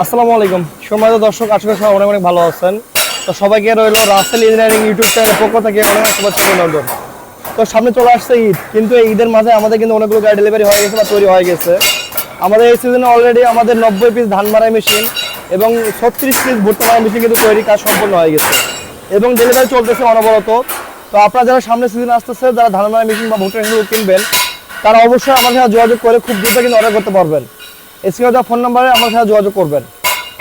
আসসালামু আলাইকুম সম্মানিত দর্শক, আশা করি সবাই অনেক অনেক ভালো আছেন। তো সবাইকে রইল রাসেল ইঞ্জিনিয়ারিং ইউটিউব চ্যানেলের পক্ষ থেকে অনেক অনেক শুভেচ্ছা অভিনন্দন। তো সামনে চলে আসছে ঈদ, কিন্তু এই ঈদের মাঝে আমাদের কিন্তু অনেকগুলো গাড়ি ডেলিভারি হয়ে গেছে বা তৈরি হয়ে গেছে। আমাদের এই সিজনে অলরেডি আমাদের 90 পিস ধান মারাই মেশিন এবং 36 পিস ভুট্টা মারাই মেশিন কিন্তু তৈরি কাজ সম্পন্ন হয়ে গেছে এবং ডেলিভারি চলতেছে অনবরত। তো আপনারা যারা সামনে সিজন আসতেছে, যারা ধান মারাই মেশিন বা ভুট্টা মেশিন কিনবেন, তারা অবশ্যই আমাদের সাথে যোগাযোগ করে খুব দ্রুত কিন্তু অর্ডার করতে পারবেন। স্ক্রিনে দেওয়া ফোন নাম্বারে আমার সাথে যোগাযোগ করবেন।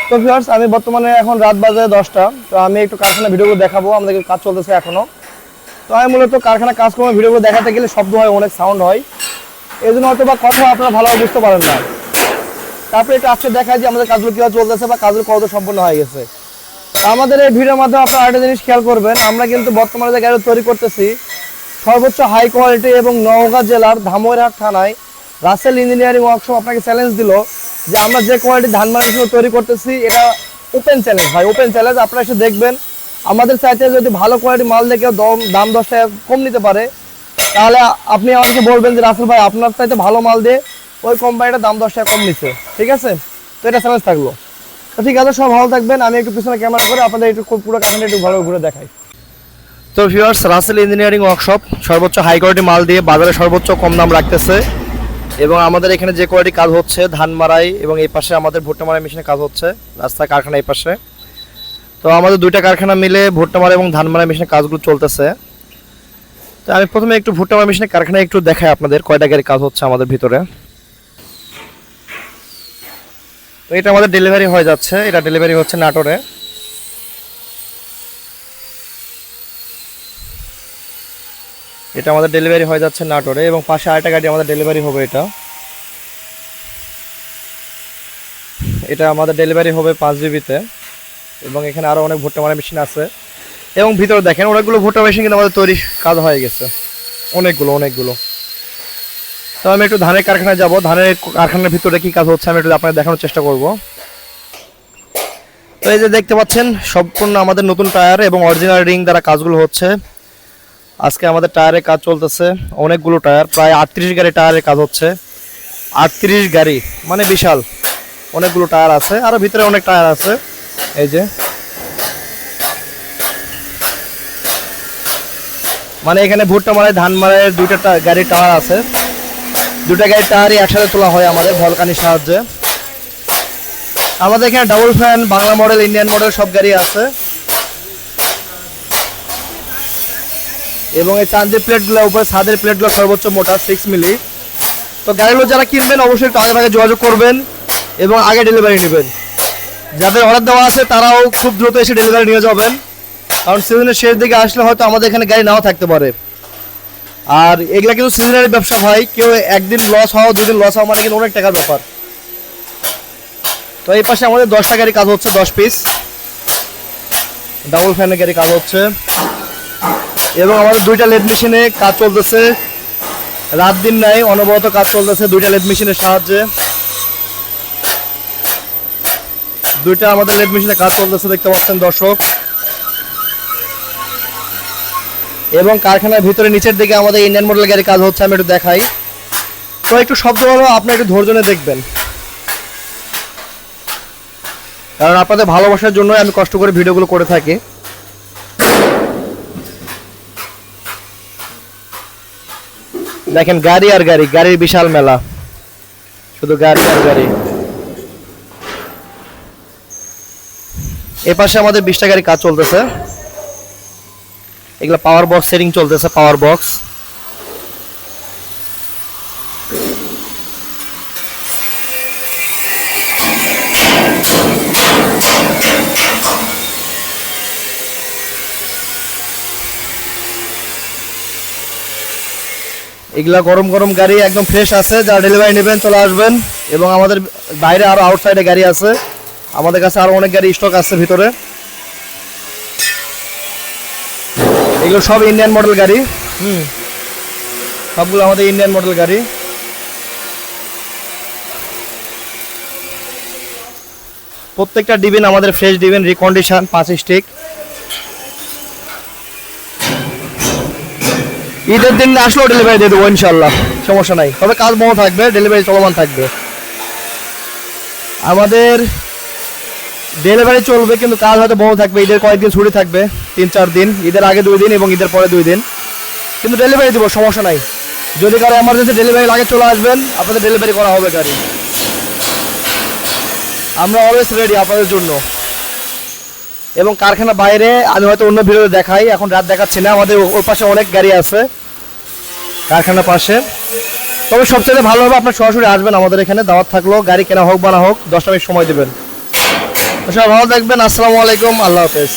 তো ভিউয়ার্স, আমি বর্তমানে এখন রাত বাজে 10টা। তো আমি একটু কারখানা ভিডিওগুলো দেখাবো, আমাদের কাজ চলতেছে এখনো। তো আমি মূলত কারখানা কাজকর্ম ভিডিওগুলো দেখাতে গেলে শব্দ হয়, অনেক সাউন্ড হয়, এই জন্য হয়তো বা কথা আপনারা ভালোভাবে বুঝতে পারেন না। তারপরে একটু আজকে দেখায় যে আমাদের কাজগুলো কীভাবে চলতেছে বা কাজগুলো কত সম্পন্ন হয়ে গেছে। তো আমাদের এই ভিডিওর মাধ্যমে আপনারা আরেকটা জিনিস খেয়াল করবেন, আমরা কিন্তু বর্তমানে যে গাড়ি তৈরি করতেছি সর্বোচ্চ হাই কোয়ালিটি এবং নওগাঁ জেলার ধামইরহাট থানায় রাসেল ইঞ্জিনিয়ারিং ওয়ার্কশপ আপনাকে চ্যালেঞ্জ দিল যে আমরা যে কোয়ালিটি ধান মারাই মেশিন তৈরি করতেছি এটা ওপেন চ্যালেঞ্জ ভাই, ওপেন চ্যালেঞ্জ। আপনারা এসে দেখবেন, আমাদের চাইতে যদি ভালো কোয়ালিটি মাল দেখে দাম 10 টাকা কম নিতে পারে, তাহলে আপনি আমাকে বলবেন যে রাসেল ভাই আপনার চাইতে ভালো মাল দিয়ে ওই কোম্পানিটা দাম 10 টাকা কম নিচ্ছে, ঠিক আছে? তো এটা চ্যালেঞ্জ থাকলো। তো ঠিক আছে, সব ভালো থাকবেন। আমি একটু পিছনে ক্যামেরা করে আপনাদের একটু পুরো কাহিনী একটু ভালো ঘুরে দেখাই। তো ভিউয়ার্স, রাসেল ইঞ্জিনিয়ারিং ওয়ার্কশপ সর্বোচ্চ হাই কোয়ালিটি মাল দিয়ে বাজারে সর্বোচ্চ কম দাম রাখতেছে এবং আমাদের এখানে যে কোয়ালিটি কাজ হচ্ছে ধান মারাই এবং এই পাশে আমাদের ভুট্টা মারাই মেশিনে কাজ হচ্ছে, রাস্তায় কারখানা এই পাশে। তো আমাদের দুইটা কারখানা মিলে ভুট্টা মারাই এবং ধান মারাই মেশিনের কাজগুলো চলতেছে। তো আমি প্রথমে একটু ভুট্টা মারাই মেশিনের কারখানায় একটু দেখাই আপনাদের কয়টা গাড়ি কাজ হচ্ছে আমাদের ভিতরে। তো এটা আমাদের ডেলিভারি হয়ে যাচ্ছে, এটা ডেলিভারি হচ্ছে নাটোরে। এটা আমাদের ডেলিভারি হয়ে যাচ্ছে নাটোরে এবং পাশে আরেকটা গাড়ি আমাদের ডেলিভারি হবে। এটা আমাদের ডেলিভারি হবে 5 জিবিতে এবং এখানে আরও অনেক ভুট্টা মারাই মেশিন আছে এবং ভিতরে দেখেন অনেকগুলো ভুট্টা মেশিন কিন্তু আমাদের তৈরি কাজ হয়ে গেছে, অনেকগুলো। তো আমি একটু ধানের কারখানায় যাব, ধানের কারখানার ভিতরে কি কাজ হচ্ছে আমি একটু আপনাদের দেখানোর চেষ্টা করব। তো এই যে দেখতে পাচ্ছেন সম্পূর্ণ আমাদের নতুন টায়ার এবং অরিজিনাল রিং দ্বারা কাজগুলো হচ্ছে। আজকে আমাদের টায়ারের কাজ চলতেছে, অনেকগুলো টায়ার, প্রায় 38 গাড়ি টায়ারের কাজ হচ্ছে। 38 গাড়ি মানে বিশাল, অনেকগুলো টায়ার আছে, আরও ভিতরে অনেক টায়ার আছে। এই যে মানে এখানে ভুট্টা মারাই ধান মারাইয়ের দুইটা গাড়ির টায়ার আছে, দুটা গাড়ির টায়ারই একসাথে তোলা হয় আমাদের ভলকানির সাহায্যে। আমাদের এখানে double fan, Bangla model, Indian model সব গাড়ি আছে এবং এই চাঁদের প্লেটগুলো উপরে ছাদের প্লেটগুলো সর্বোচ্চ মোটা 6 মিলি। তো গাড়িগুলো যারা কিনবেন অবশ্যই একটু আগে যোগাযোগ করবেন এবং আগে ডেলিভারি নেবেন। যাদের অর্ডার দেওয়া আছে তারাও খুব দ্রুত এসে ডেলিভারি নিয়ে যাবেন, কারণ সিজনের শেষ দিকে আসলে হয়তো আমাদের এখানে গাড়ি নাও থাকতে পারে। আর এগুলা কিন্তু সিজনারি ব্যবসা ভাই, কেউ একদিন লস হওয়া 2 দিন লস হওয়া মানে কিন্তু অনেক টাকার ব্যাপার। তো এই পাশে আমাদের 10টা গাড়ি কাজ হচ্ছে, 10 পিস ডাবল ফ্যানের গাড়ি কাজ হচ্ছে এবং আমাদের দুইটা লেদ মেশিনে কাজ চলতেছে, রাত দিন নাই অনবরত কাজ চলতেছে দুইটা লেদ মেশিনের সাহায্যে। দুইটা আমাদের লেদ মেশিনে কাজ চলতেছে দেখতে পাচ্ছেন দর্শক। এবং কারখানার ভিতরে নিচের দিকে আমাদের ইন্ডিয়ান মডেল গাড়ি কাজ হচ্ছে, আমি একটু দেখাই। তো একটু শব্দ হলো, আপনি একটু ধৈর্য নিয়ে দেখবেন, কারণ আপনাদের ভালোবাসার জন্যই আমি কষ্ট করে ভিডিওগুলো করে থাকি। দেখেন গাড়ি আর গাড়ি, গাড়ির বিশাল মেলা, শুধু গাড়ি আর গাড়ি। এ পাশে আমাদের 20টা গাড়ি কাজ চলতেছে, এগুলো পাওয়ার বক্স সেটিং চলতেছে, পাওয়ার বক্স। এগুলা গরম গরম গাড়ি, একদম ফ্রেশ আছে, যারা ডেলিভারি নেবেন চলে আসবেন। এবং আমাদের বাইরে আরো আউটসাইডে গাড়ি আছে, আমাদের কাছে আরো অনেক গাড়ি স্টক আছে ভিতরে। এগুলো সব ইন্ডিয়ান মডেল গাড়ি, সবগুলো আমাদের ইন্ডিয়ান মডেল গাড়ি। প্রত্যেকটা ডিবিন আমাদের ফ্রেশ ডিবিন, রিকন্ডিশন, 5 স্টিক। ঈদের দিন আসলেও ডেলিভারি দিয়ে দেবো ইনশাল্লাহ, সমস্যা নাই, তবে কাজ বন্ধ থাকবে, ডেলিভারি চলমান থাকবে। আমাদের ডেলিভারি চলবে, কিন্তু কাজ হয়তো বন্ধ থাকবে, ঈদের কয়েকদিন ছুটি থাকবে, 3-4 দিন, ঈদের আগে 2 দিন এবং ঈদের পরে 2 দিন, কিন্তু ডেলিভারি দেবো, সমস্যা নাই। যদি কারো এমার্জেন্সি ডেলিভারি লাগে চলে আসবেন, আপনাদের ডেলিভারি করা হবে গাড়ি। আমরা অলওয়েজ রেডি আপনাদের জন্য। এবং কারখানা বাইরে আমি হয়তো অন্য ভিডিওতে দেখাই, এখন রাত দেখাচ্ছি না, আমাদের ওর পাশে অনেক গাড়ি আছে কারখানার পাশে। তবে সবচেয়ে ভালো হবে আপনার সরাসরি আসবেন আমাদের এখানে, দাওয়াত থাকলো, গাড়ি কেনা হোক বা না হোক 10টা মিনিট সময় দেবেন। সবাই ভালো থাকবেন, আসসালামু আলাইকুম, আল্লাহ হাফেজ।